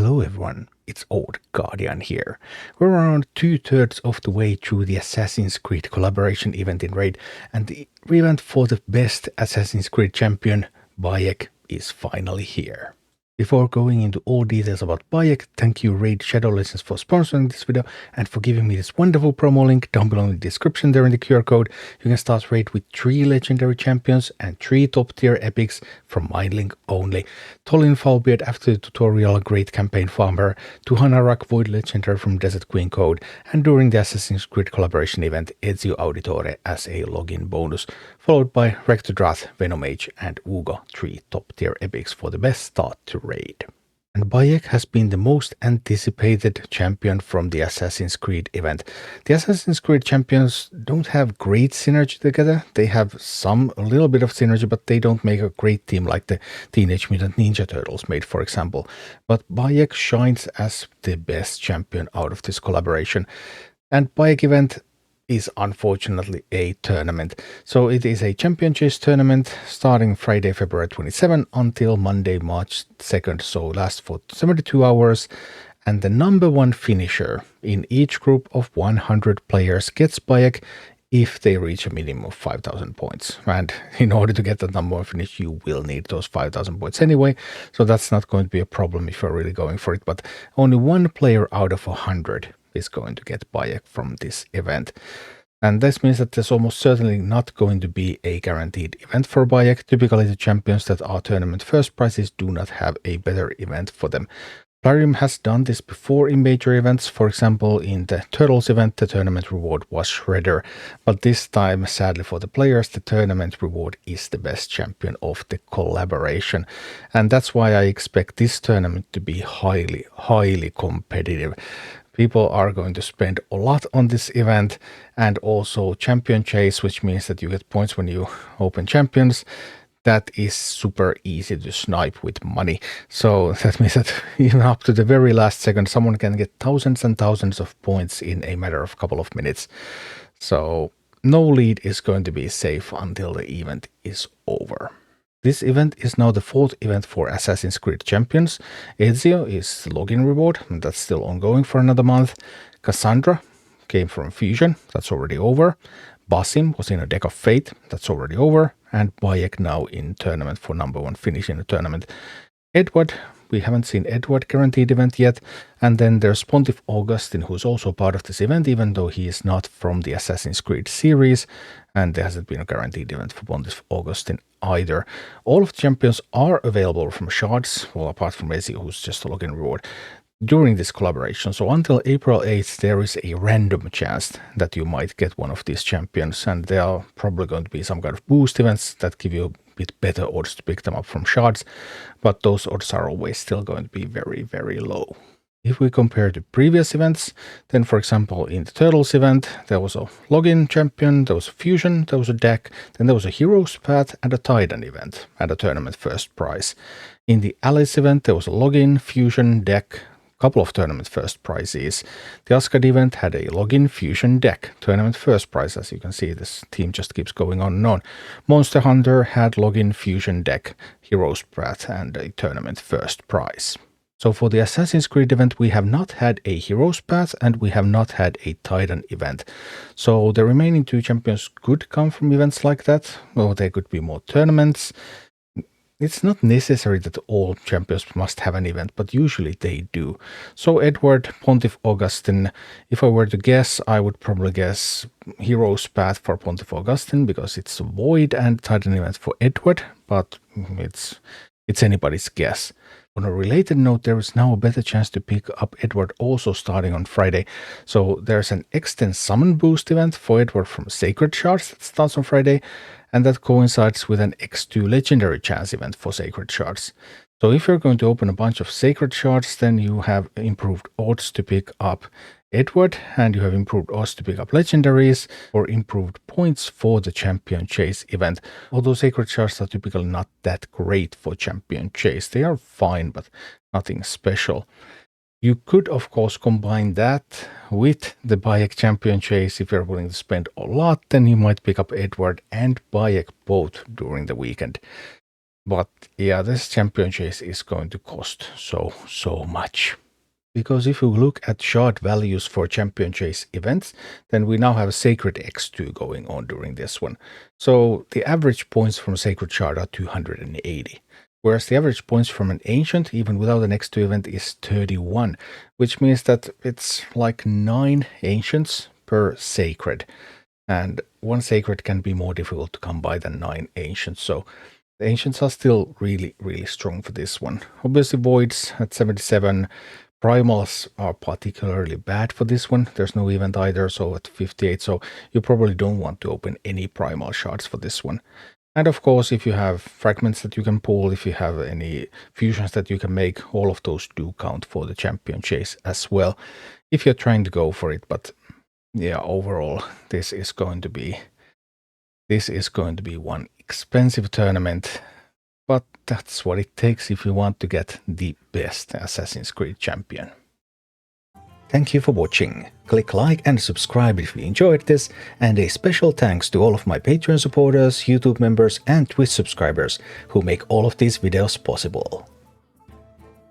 Hello everyone, it's Old Guardian here. We're around 2/3 of the way through the Assassin's Creed collaboration event in Raid, and the event for the best Assassin's Creed champion, Bayek, is finally here. Before going into all details about Bayek, thank you Raid Shadow Legends for sponsoring this video and for giving me this wonderful promo link down below in the description there in the QR code. You can start Raid with 3 legendary champions and 3 top tier epics from my link only. Tholin Foulbeard after the tutorial, Great Campaign Farmer, Tuhanarak Void Legendary from DESERTQUEEN code, and during the Assassin's Creed collaboration event, Ezio Auditore as a login bonus, followed by Rector Drath, Venomage and Uugo, 3 top tier epics for the best start to Raid. And Bayek has been the most anticipated champion from the Assassin's Creed event. The Assassin's Creed champions don't have great synergy together. They have a little bit of synergy, but they don't make a great team like the Teenage Mutant Ninja Turtles made, for example. But Bayek shines as the best champion out of this collaboration. And Bayek event is unfortunately a tournament. So it is a champion chase tournament starting Friday, February 27 until Monday, March 2nd. So lasts for 72 hours. And the number 1 finisher in each group of 100 players gets Bayek if they reach a minimum of 5,000 points. And in order to get that number 1 finish, you will need those 5,000 points anyway. So that's not going to be a problem if you're really going for it. But only 1 player out of 100 is going to get Bayek from this event. And this means that there's almost certainly not going to be a guaranteed event for Bayek. Typically the champions that are tournament first prizes do not have a better event for them. Plarium has done this before in major events. For example, in the Turtles event, the tournament reward was Shredder. But this time, sadly for the players, the tournament reward is the best champion of the collaboration. And that's why I expect this tournament to be highly competitive. People are going to spend a lot on this event, and also champion chase, which means that you get points when you open champions. That is super easy to snipe with money. So that means that even up to the very last second, someone can get thousands and thousands of points in a matter of a couple of minutes. So no lead is going to be safe until the event is over. This event is now the 4th event for Assassin's Creed champions. Ezio is the login reward, and that's still ongoing for another month. Cassandra came from Fusion, that's already over. Basim was in a Deck of Fate, that's already over. And Bayek now in tournament for number 1 finish in the tournament. Edward, we haven't seen Edward guaranteed event yet. And then there's Pontiff Augustine, who's also part of this event, even though he is not from the Assassin's Creed series. And there hasn't been a guaranteed event for Pontiff Augustine either. All of the champions are available from Shards, well, apart from Ezio, who's just a login reward, during this collaboration. So until April 8th, there is a random chance that you might get one of these champions, and there are probably going to be some kind of boost events that give you a bit better odds to pick them up from Shards, but those odds are always still going to be very low. If we compare to previous events, then for example in the Turtles event, there was a login champion, there was a fusion, there was a deck, then there was a Hero's Path and a Titan event and a tournament first prize. In the Alice event, there was a login, fusion, deck, couple of tournament first prizes. The Asgard event had a login, fusion, deck, tournament first prize. As you can see, this team just keeps going on and on. Monster Hunter had login, fusion, deck, Hero's Path and a tournament first prize. So for the Assassin's Creed event, we have not had a Hero's Path and we have not had a Titan event. So the remaining 2 champions could come from events like that, or there could be more tournaments. It's not necessary that all champions must have an event, but usually they do. So Edward, Pontiff Augustine, if I were to guess, I would probably guess Hero's Path for Pontiff Augustine because it's a Void, and Titan event for Edward, but it's anybody's guess. On a related note, there is now a better chance to pick up Edward also starting on Friday. So there's an Extend Summon Boost event for Edward from Sacred Shards that starts on Friday, and that coincides with an X2 Legendary Chance event for Sacred Shards. So if you're going to open a bunch of Sacred Shards, then you have improved odds to pick up Edward, and you have improved odds to pick up Legendaries, or improved points for the Champion Chase event. Although Sacred Shards are typically not that great for Champion Chase. They are fine, but nothing special. You could, of course, combine that with the Bayek Champion Chase. If you're willing to spend a lot, then you might pick up Edward and Bayek both during the weekend. But yeah, this champion chase is going to cost so much. Because if you look at shard values for champion chase events, then we now have Sacred X2 going on during this one. So the average points from Sacred Shard are 280. Whereas the average points from an Ancient, even without an X2 event, is 31. Which means that it's like 9 Ancients per Sacred. And one Sacred can be more difficult to come by than 9 Ancients. So the Ancients are still really strong for this one. Obviously Voids at 77. Primals are particularly bad for this one. There's no event either, so at 58, so you probably don't want to open any primal shards for this one. And of course, if you have fragments that you can pull, if you have any fusions that you can make, all of those do count for the champion chase as well, if you're trying to go for it. But yeah, overall, this is going to be one expensive tournament. But that's what it takes if you want to get the best Assassin's Creed champion. Thank you for watching. Click like and subscribe if you enjoyed this, and a special thanks to all of my Patreon supporters, YouTube members and Twitch subscribers who make all of these videos possible.